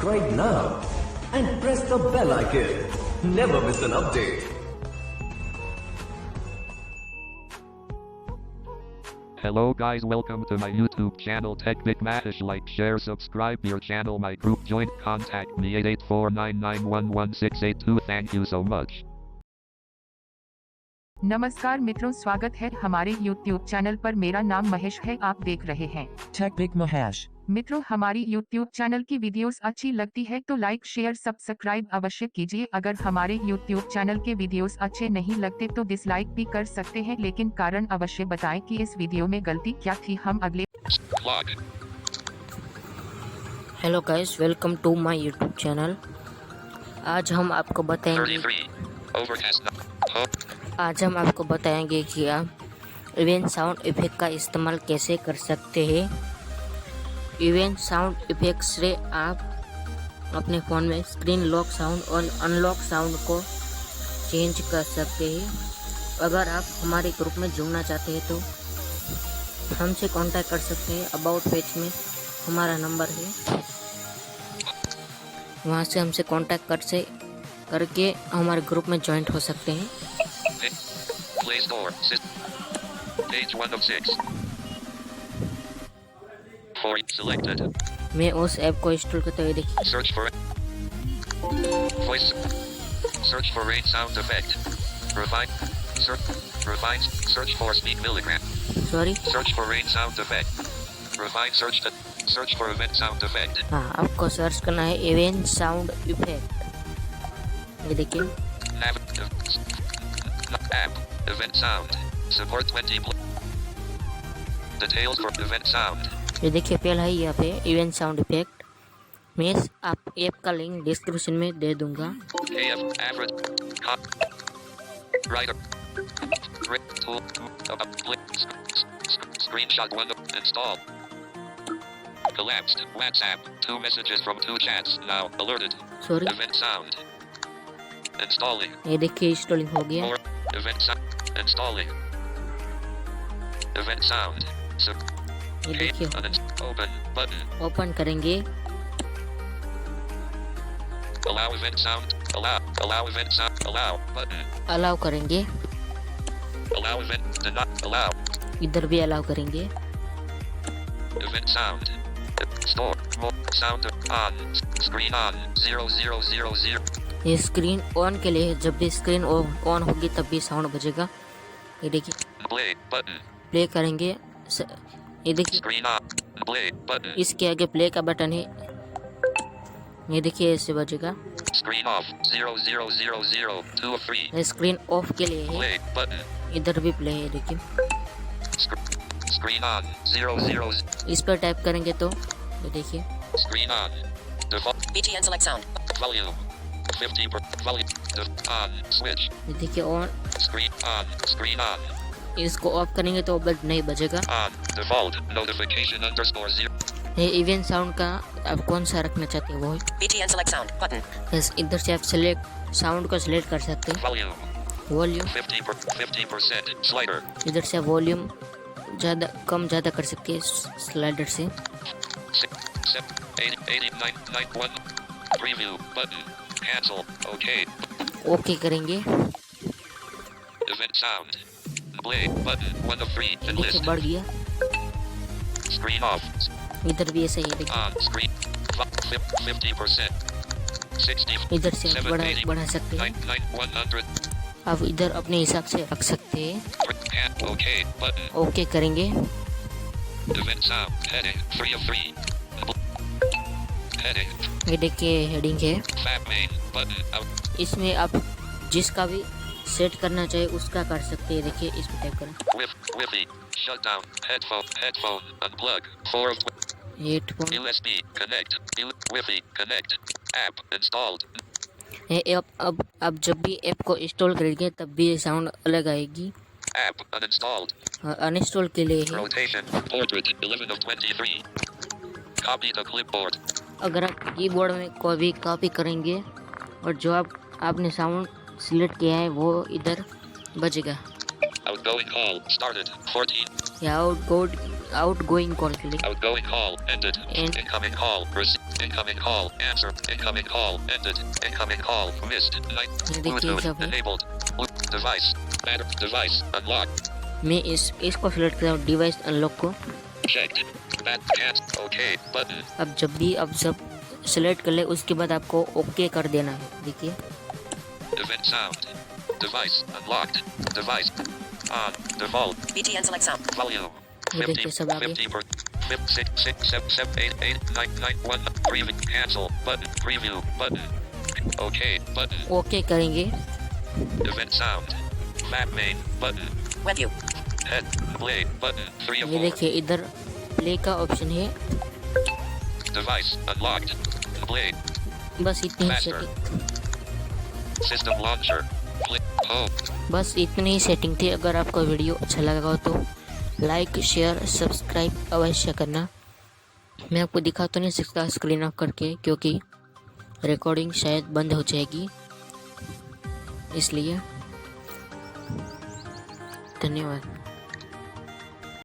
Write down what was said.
subscribe now and press the bell icon. Never miss an update. Hello guys, welcome to my YouTube channel TechBit Mahesh. Like, share, subscribe your channel, my group join, contact me 8849911682. Thank you so much. नमस्कार मित्रों, स्वागत है हमारे YouTube channel पर। मेरा नाम महेश है, आप देख रहे हैं TechBit Mahesh। मित्रों, हमारी YouTube चैनल की वीडियोस अच्छी लगती है तो लाइक शेयर सब्सक्राइब अवश्य कीजिए। अगर हमारे YouTube चैनल के वीडियोस अच्छे नहीं लगते तो डिसलाइक भी कर सकते हैं, लेकिन कारण अवश्य बताएं कि इस वीडियो में गलती क्या थी। हम अगले hello guys, welcome to my YouTube channel. आज हम आपको बताएंगे कि आप इवेंट साउंड इफेक्ट का इस्तेमाल कैसे कर सकते हैं। इवेंट साउंड इफेक्ट से आप अपने फ़ोन में स्क्रीन लॉक साउंड और अनलॉक साउंड को चेंज कर सकते हैं। अगर आप हमारे ग्रुप में जुड़ना चाहते हैं तो हमसे कांटेक्ट कर सकते हैं। अबाउट पेज में हमारा नंबर है, वहाँ से हमसे कांटेक्ट करके हमारे ग्रुप में ज्वाइन हो सकते हैं। Play Store, page 1 of 6. For selected. मैं उस ऐप को इंस्टॉल करते हुए देखिए। Search for voice. Search for rain sound effect. Search for speed milligram. Sorry. Search for rain sound effect. Search for event sound effect. हाँ, आपको search करना है इवेंट साउंड इफेक्ट। ये देखिए। App. Event sound. Support 20. Details for event sound. ये देखिए, पहला है यहाँ पे इवेंट साउंड इफेक्ट। मैं आप ऐप का लिंक डिस्क्रिप्शन में दे दूंगा। Writer. Screenshot 1. Install. Collapsed. WhatsApp. 2 messages from 2 chats. Now alerted. Sorry. Event sound. Installing. ये देखिए, इंस्टॉलिंग हो गया। Event sound. Installing. Event sound. ये देखिए, Open button. ओपन करेंगे। Allow event sound. Allow event sound. Allow button. Allow करेंगे। Allow event. Do not allow. इधर भी अलाउ करेंगे। Event sound. Store. Sound on. Screen on. 0000. ये स्क्रीन ऑन के लिए है, जब भी स्क्रीन ऑन होगी तब भी साउंड बजेगा। ये देखिए, Play button. प्ले करेंगे। ये देखिए, Screen on. Play button. इसके आगे प्ले का बटन है। ये देखिए, ऐसे बजेगा। Screen off. 0000 2 of 3. ये स्क्रीन ऑफ के लिए है। Play button. इधर भी प्ले है, देखिए। Screen on. 00. इस पर टाइप करेंगे तो ये देखिए, Screen on. Default. BTN select sound. Volume. 50 per volume. On. Switch. ये देखिए on. Screen on. Screen on. इसको ऑफ करेंगे तो बट नहीं बजेगा। On. Default. Notification _0. ये इवेंट साउंड का आप कौन सा रखना चाहते हैं वो है। BTN select sound button. बस इधर से आप सेलेक्ट साउंड को सिलेक्ट कर सकते हैं। Volume. Volume 50% slider. इधर से वॉल्यूम ज़्यादा कम ज़्यादा कर सकते हैं स्लाइडर से। 8991. Preview button. Cancel. Okay. Okay करेंगे। Event sound. Play button. 1 of 3. देखिए, Enlist. बढ़ गया। Screen off. इधर भी ऐसा ही है, देखिए। On screen. 50%. 60. इधर से आप 780. बढ़ा सकते हैं। 100. आप इधर अपने हिसाब से रख सकते हैं। Okay button. ओके करेंगे। Event sound. Heading. 3 of 3. Heading. ये देखिए, हेडिंग है। Fab main button. Out. इसमें आप जिसका भी सेट करना चाहे उसका कर सकते हैं। देखिए, इसमें टाइप करें Wi-Fi. Shutdown. Headphone. Unplug. 4 of 12. Headphone. USB. Connect. Wi-Fi. Connect. App installed. ये ऐप अब जब भी ऐप को इंस्टॉल करेंगे तब भी ये साउंड अलग आएगी। App uninstalled. अनइंस्टॉल के लिए है। Rotation. Portrait. 11 of 23. Copy to clipboard. अगर आप कीबोर्ड में कोई भी कॉपी करेंगे और जो आपने साउंड सिलेक्ट किया है वो इधर बजेगा। Outgoing call started. 14. या आउटगोइंग कॉल के लिए। Outgoing call ended. End. Incoming call received. Incoming call. Answer. Incoming call. Ended. Incoming call. Missed. Night. ये देखिए Bluetooth सब है। enabled. Device. Device unlocked. मैं इसको सिलेक्ट करता हूँ डिवाइस अनलॉक को। Checked. That can't. Okay. Button. अब जब भी आप सब सिलेक्ट कर ले उसके बाद आपको ओके कर देना है। देखिए Event sound. Device unlocked. Device on. Default. BTN select sound. Volume. ये देखिए सब आ गए। 50 per 6 6 7 7 8 8 9 9 1 preview cancel button preview button okay button okay करेंगे। event sound map main button Web view. head play button 3 of ये 4 देखिए इधर play का option है। device unlocked play बस इतनी ही Faster. Setting system launcher play home बस इतनी ही सेटिंग थी। अगर आपको वीडियो अच्छा लगा हो तो लाइक शेयर सब्सक्राइब अवश्य करना। मैं आपको दिखा तो नहीं सकता स्क्रीन ऑफ करके क्योंकि रिकॉर्डिंग शायद बंद हो जाएगी, इसलिए धन्यवाद।